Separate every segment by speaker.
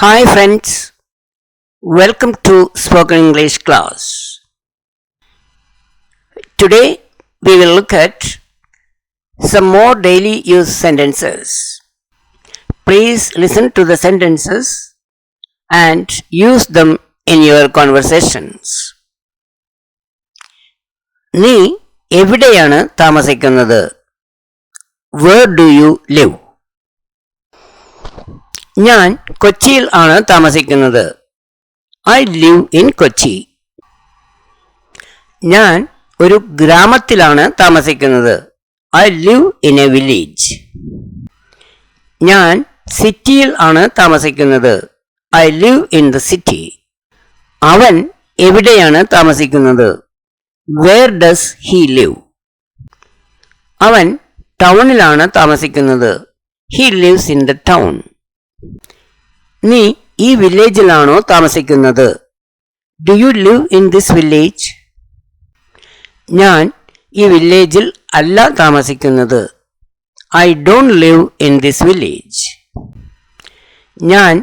Speaker 1: Hi friends, welcome to Spoken English class. Today we will look at some more daily use sentences. Please listen to the sentences and use them in your conversations. നീ എവിടെയാണ് താമസിക്കുന്നത്? Where do you live? ഞാൻ കൊച്ചിയിൽ ആണ് താമസിക്കുന്നത്. I live in Kochi. ഞാൻ ഒരു ഗ്രാമത്തിലാണ് താമസിക്കുന്നത്. I live in a village. ഞാൻ സിറ്റിയിൽ ആണ് താമസിക്കുന്നത്. I live in the city. അവൻ എവിടെയാണ് താമസിക്കുന്നത്? Where does he live? അവൻ ടൗണിലാണ് താമസിക്കുന്നത്. He lives in the town. നീ ഈ വില്ലേജിലാണോ താമസിക്കുന്നത്? Do you live in this village? ഞാൻ ഈ വില്ലേജിൽ അല്ല താമസിക്കുന്നത്. I don't live in this village. ഞാൻ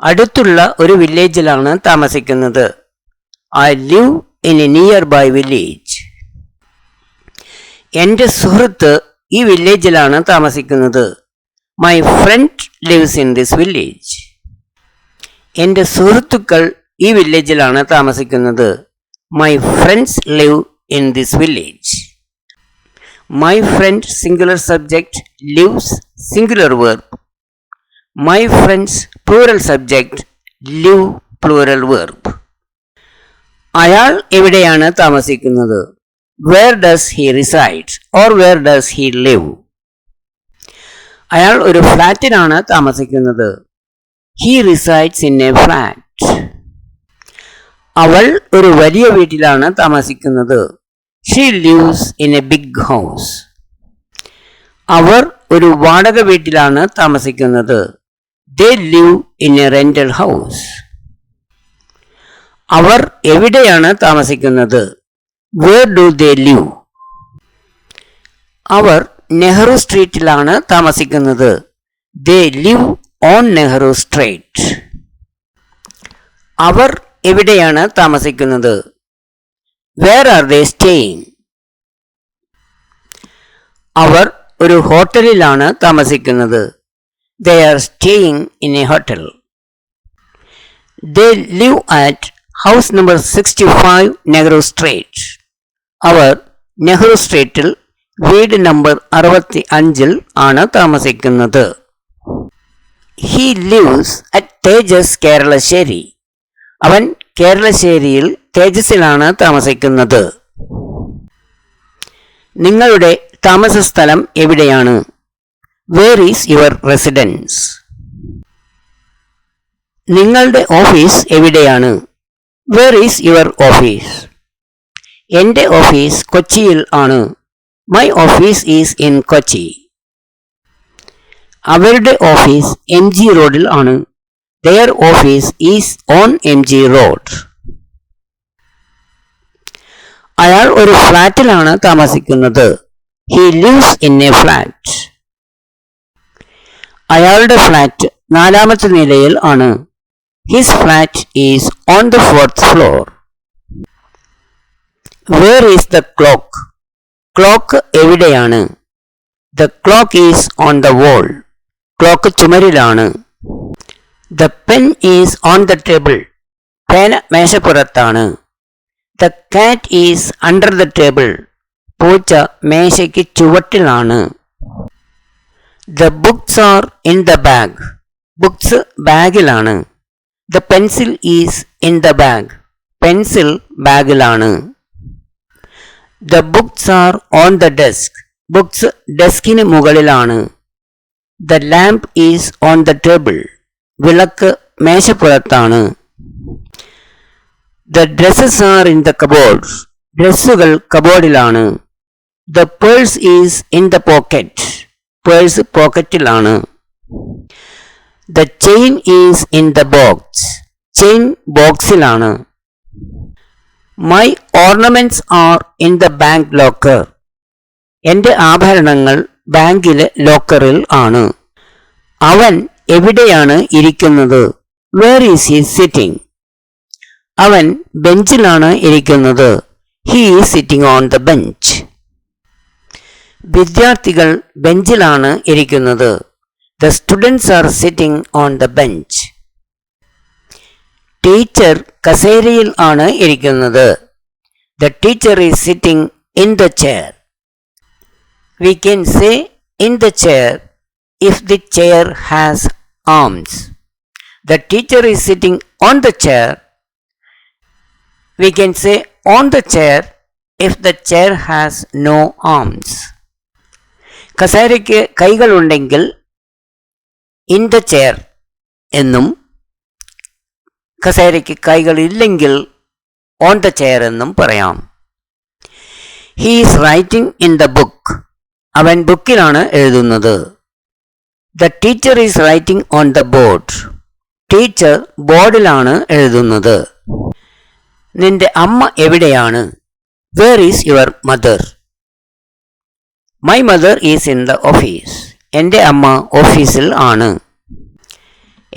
Speaker 1: അടുത്തുള്ള ഒരു വില്ലേജിലാണ് താമസിക്കുന്നത്. I live in a nearby village. എൻ്റെ സുഹൃത്ത് ഈ വില്ലേജിലാണ് താമസിക്കുന്നത്. My friend lives in this village. എൻ്റെ സുഹൃത്തുക്കൾ ഈ വില്ലേജിലാണ് താമസിക്കുന്നത്. My friends live in this village. My friend singular subject lives singular verb. My friends plural subject live plural verb. അയാൾ എവിടെയാണ് താമസിക്കുന്നത്? Where does he reside or where does he live? അയാൾ ഒരു ഫ്ലാറ്റിലാണ് താമസിക്കുന്നത്. He resides in a flat. അവൾ ഒരു വലിയ വീട്ടിലാണ് താമസിക്കുന്നത്. She lives in a big house. അവർ ഒരു വാടക വീട്ടിലാണ് താമസിക്കുന്നത്. They live in a rental house. അവർ എവിടെയാണ് താമസിക്കുന്നത്? Where do they live? അവർ നെഹ്റു സ്ട്രീറ്റിലാണ് താമസിക്കുന്നത്. They live on Nehru Street. അവർ എവിടെയാണ് താമസിക്കുന്നത്? Where are they staying? അവർ ഒരു ഹോട്ടലിലാണ് താമസിക്കുന്നത്. They are staying in a hotel. They live at house number 65 Nehru Street. അവർ നെഹ്റു സ്ട്രീറ്റിൽ വീട് number 65 ആണ് താമസിക്കുന്നത്. He lives at Tejas Keralasheri. അവൻ കേരളശ്ശേരിയിൽ തേജസിലാണ് താമസിക്കുന്നത്. നിങ്ങളുടെ താമസ സ്ഥലം എവിടെയാണ്? Where is your residence? നിങ്ങളുടെ ഓഫീസ് എവിടെയാണ്? Where is your office? എൻ്റെ ഓഫീസ് കൊച്ചിയിൽ ആണ്. My office is in Kochi. അവരുടെ ഓഫീസ് MG റോഡിൽ ആണ്. Their office is on MG Road. അയാൾ ഒരു ഫ്ലാറ്റിലാണ് താമസിക്കുന്നത്. He lives in a flat. അയാളുടെ ഫ്ലാറ്റ് 4ാമത്തെ നിലയിൽ ആണ്. His flat is on the 4th floor. Where is the clock? Clock എവിടെയാണ്? The clock is on the wall. Clock ചുമരിലാണ്. The pen is on the table. പേന മേശപ്പുറത്താണ്. The cat is under the table. പൂച്ച മേശയ്ക്ക് ചുവട്ടിലാണ്. The books are in the bag. Books ബാഗിലാണ്. The pencil is in the bag. Pencil ബാഗിലാണ്. The books are on the desk. Books ഡെസ്കിന് മുകളിലാണ്. The lamp is on the table. വിളക്ക് മേശപ്പുറത്താണ്. The dresses are in the cupboard. ഡ്രസ്സുകൾ കബോർഡിലാണ്. The purse is in the pocket. Purse പോക്കറ്റിലാണ്. The chain is in the box. Chain ബോക്സിലാണ്. My ornaments are in the bank locker. എൻ്റെ ആഭരണങ്ങൾ ബാങ്കിലെ ലോക്കറിൽ ആണ്. അവൻ എവിടെയാണ് ഇരിക്കുന്നത്? Where is he sitting? അവൻ ബെഞ്ചിലാണ് ഇരിക്കുന്നത്. He is sitting on the bench. വിദ്യാർത്ഥികൾ ബെഞ്ചിലാണ് ഇരിക്കുന്നത്. The students are sitting on the bench. Teacher കസേരയിൽ ആണ് ഇരിക്കുന്നത്. The teacher is sitting in the chair. We can say in the chair if the chair has arms. The teacher is sitting on the chair. We can say on the chair if the chair has no arms. കസേരയ്ക്ക് കൈകളുണ്ടെങ്കിൽ in the chair എന്നും കസേരയ്ക്ക് കൈകളില്ലെങ്കിൽ on the chair എന്നും പറയാം. He is writing in the book. അവൻ ബുക്കിലാണ് എഴുതുന്നത്. The teacher is writing on the board. Teacher ബോർഡിലാണ് എഴുതുന്നത്. നിന്റെ അമ്മ എവിടെയാണ്? Where is your mother? My mother is in the office. എൻ്റെ അമ്മ ഓഫീസിൽ ആണ്.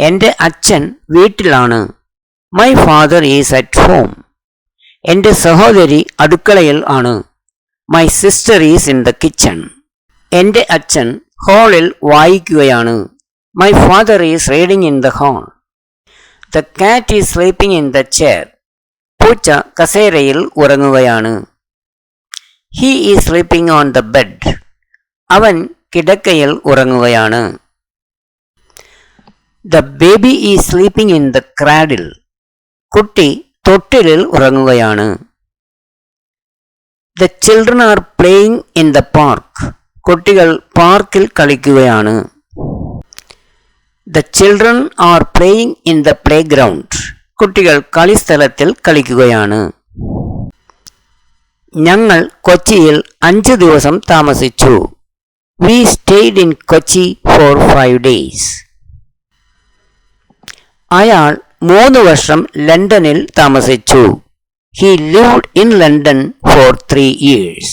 Speaker 1: എൻ്റെ അച്ഛൻ വീട്ടിലാണ്. My father is at home. എൻ്റെ സഹോദരി അടുക്കളയിൽ ആണ്. My sister is in the kitchen. എൻ്റെ അച്ഛൻ ഹാളിൽ വായിക്കുകയാണ്. My father is reading in the hall. The cat is sleeping in the chair. പൂച്ച കസേരയിൽ ഉറങ്ങുകയാണ്. He is sleeping on the bed. അവൻ കിടക്കയിൽ ഉറങ്ങുകയാണ്. The baby is sleeping in the cradle. കുട്ടി തൊട്ടിലിൽ ഉറങ്ങുകയാണ്. The children are playing in the park. കുട്ടികൾ പാർക്കിൽ കളിക്കുകയാണ്. The children are playing in the playground. കുട്ടികൾ കളിസ്ഥലത്തിൽ കളിക്കുകയാണ്. ഞങ്ങൾ കൊച്ചിയിൽ 5 ദിവസം താമസിച്ചു. We stayed in Kochi for 5 days. അയാൾ 3 വർഷം ലണ്ടനിൽ താമസിച്ചു. He lived in London for 3 years.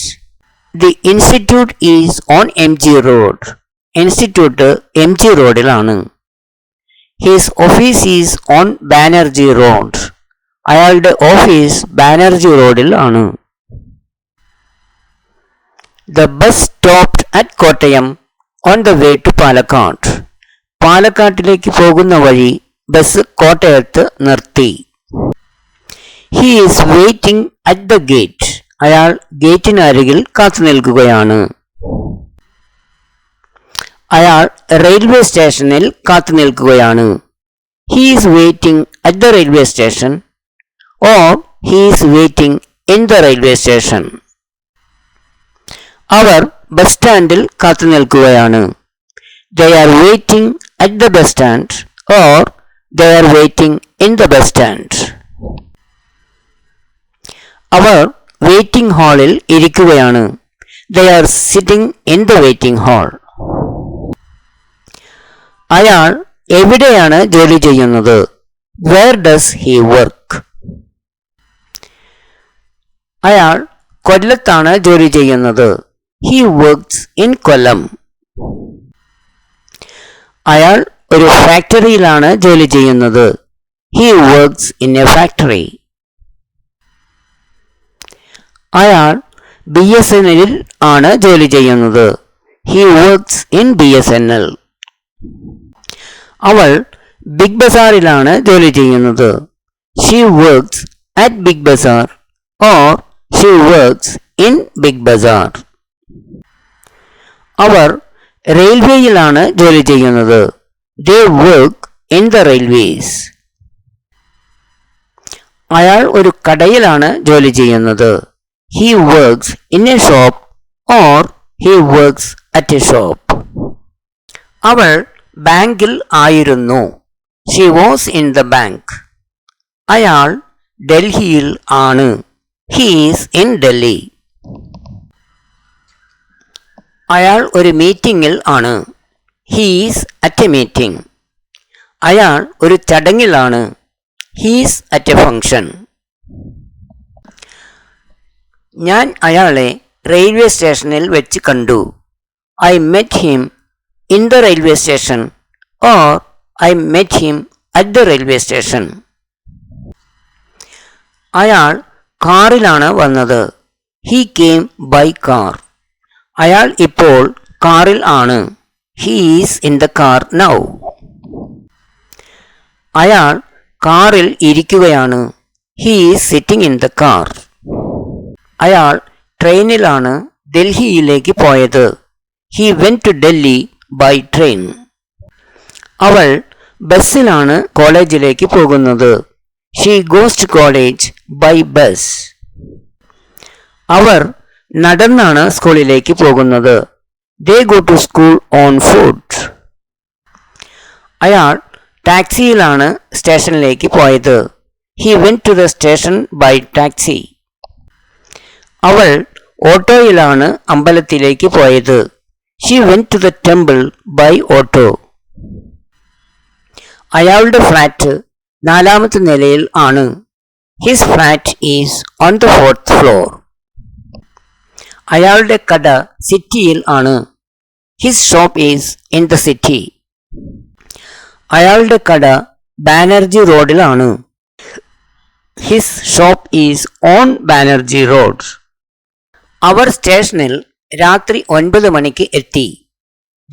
Speaker 1: The institute is on MG Road. Institute MG റോഡിലാണ്. His office is on Banerjee Road. അയാളുടെ ഓഫീസ് ബാനർജി റോഡിൽ ആണ്. The bus stopped at Kottayam on the way to Palakkad. പാലക്കാട്ടിലേക്ക് പോകുന്ന വഴി bus കോട്ടയത്ത് നിർത്തി. He is waiting at the gate. അയാൾ ഗേറ്റിന് അരികിൽ കാത്തു നിൽക്കുകയാണ്. അയാൾ റെയിൽവേ സ്റ്റേഷനിൽ കാത്തു നിൽക്കുകയാണ്. He is waiting at the railway station or he is waiting in the railway station. അവർ ബസ് സ്റ്റാൻഡിൽ കാത്തു നിൽക്കുകയാണ്. They are waiting at the bus stand or they are waiting in the bus stand. അവർ waiting ഹാളിൽ ഇരിക്കുകയാണ്. They are sitting in the waiting hall. അയാൾ എവിടെയാണ് ജോലി ചെയ്യുന്നത്? Where does he work? അയാൾ കൊല്ലത്താണ് ജോലി ചെയ്യുന്നത്. He works in Kollam. അയാൾ ഒരു ഫാക്ടറിയിലാണ് ജോലി ചെയ്യുന്നത്. He works in a factory. അയാൾ BSNL ആണ് ജോലി ചെയ്യുന്നത്. He works in BSNL. അവൾ ബിഗ് ബസാറിലാണ് ജോലി ചെയ്യുന്നത്. She works at Big Bazaar or she works in Big Bazaar. അവർ റെയിൽവേയിലാണ് ജോലി ചെയ്യുന്നത്. They work in the railways. അയാൾ ഒരു കടയിലാണ് ജോലി ചെയ്യുന്നത്. He works in a shop or he works at a shop. അവൾ ബാങ്കിൽ ആയിരുന്നു. She was in the bank. അയാൾ ഡൽഹിയിൽ ആണ്. He is in Delhi. അയാൾ ഒരു മീറ്റിംഗിൽ ആണ്. He is at a meeting. അയാൾ ഒരു ചടങ്ങിലാണ്. He is at a function. ഞാൻ അയാളെ റെയിൽവേ സ്റ്റേഷനിൽ വെച്ച് കണ്ടു. I met him in the railway station or I met him at the railway station. അയാൾ കാറിലാണ് വന്നത്. He came by car. അയാൾ ഇപ്പോൾ കാറിൽ ആണ്. He is in the car now. അയാൾ കാറിൽ ഇരിക്കുകയാണ്. He is sitting in the car. അയാൾ ട്രെയിനിലാണ് ഡൽഹിയിലേക്ക് പോയത്. He went to Delhi by train. അവൾ ബസ്സിലാണ് കോളേജിലേക്ക് പോകുന്നത്. She goes to college by bus. അവർ നടന്നാണ് സ്കൂളിലേക്ക് പോകുന്നത്. They go to school on foot. അയാൾ ടാക്സിയിലാണ് സ്റ്റേഷനിലേക്ക് പോയത്. He went to the station by taxi. അവൾ ഓട്ടോയിലാണ് അമ്പലത്തിലേക്ക് പോയത്. She went to the temple by auto. അയാളുടെ ഫ്ലാറ്റ് 4ാമത്തെ നിലയിൽ ആണ്. His flat is on the 4th floor. അയാളുടെ കട സിറ്റിയിൽ ആണ്. His shop is in the city. അയാളുടെ കട ബാനർജി റോഡിലാണ്. His shop is on Banerjee Road. അവർ സ്റ്റേഷനിൽ രാത്രി 9 മണിക്ക് എത്തി.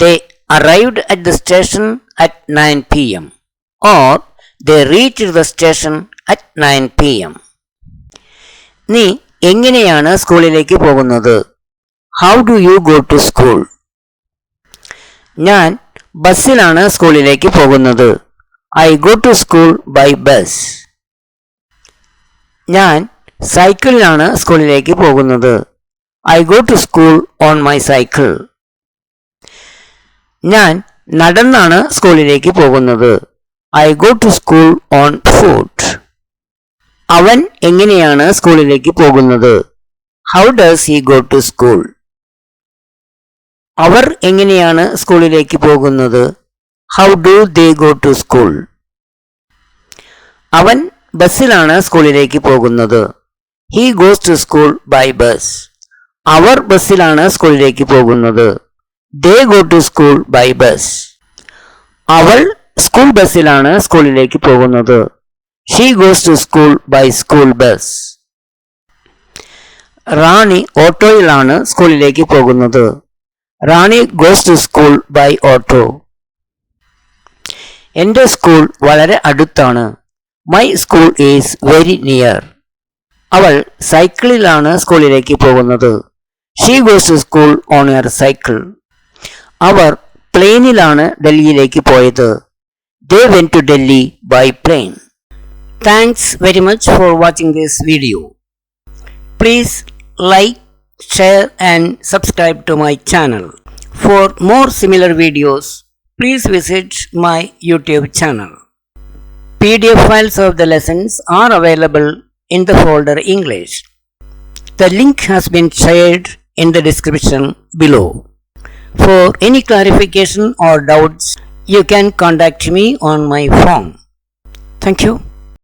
Speaker 1: They arrived at the station at 9 p.m. or they reached the station at 9 p.m. നീ എങ്ങനെയാണ് സ്കൂളിലേക്ക് പോകുന്നത്? How do you go to school? ഞാൻ ബസ്സിലാണ് സ്കൂളിലേക്ക് പോകുന്നത്. I go to school by bus. ഞാൻ സൈക്കിളിലാണ് സ്കൂളിലേക്ക് പോകുന്നത്. I go to school on my cycle. ഞാൻ നടന്നാണ് സ്കൂളിലേക്ക് പോകുന്നത്. I go to school on foot. അവൻ എങ്ങനെയാണ് സ്കൂളിലേക്ക് പോകുന്നത്? How does he go to school? അവർ എങ്ങനെയാണ് സ്കൂളിലേക്ക് പോകുന്നത്? How do they go to school? അവൻ ബസ്സിലാണ് സ്കൂളിലേക്ക് പോകുന്നത്. He goes to school by bus. അവർ ബസ്സിലാണ് സ്കൂളിലേക്ക് പോകുന്നത്. They go to school by bus. അവൾ സ്കൂൾ ബസ്സിലാണ് സ്കൂളിലേക്ക് പോകുന്നത്. She goes to school by school bus. റാണി ഓട്ടോയിലാണ് സ്കൂളിലേക്ക് പോകുന്നത്. റാണി goes to school by auto. എൻ്റെ സ്കൂൾ വളരെ അടുത്താണ്. My school is very near. അവൾ സൈക്കിളിലാണ് സ്കൂളിലേക്ക് പോകുന്നത്. She goes to school on her cycle. അവർ പ്ലെയിനിലാണ് ഡൽഹിയിലേക്ക് പോയത്. They went to Delhi by plane. Thanks very much for watching this video. Please like, share and subscribe to my channel. For more similar videos, please visit my YouTube channel. PDF files of the lessons are available in the folder English. The link has been shared in the description below. For any clarification or doubts, you can contact me on my phone. Thank you.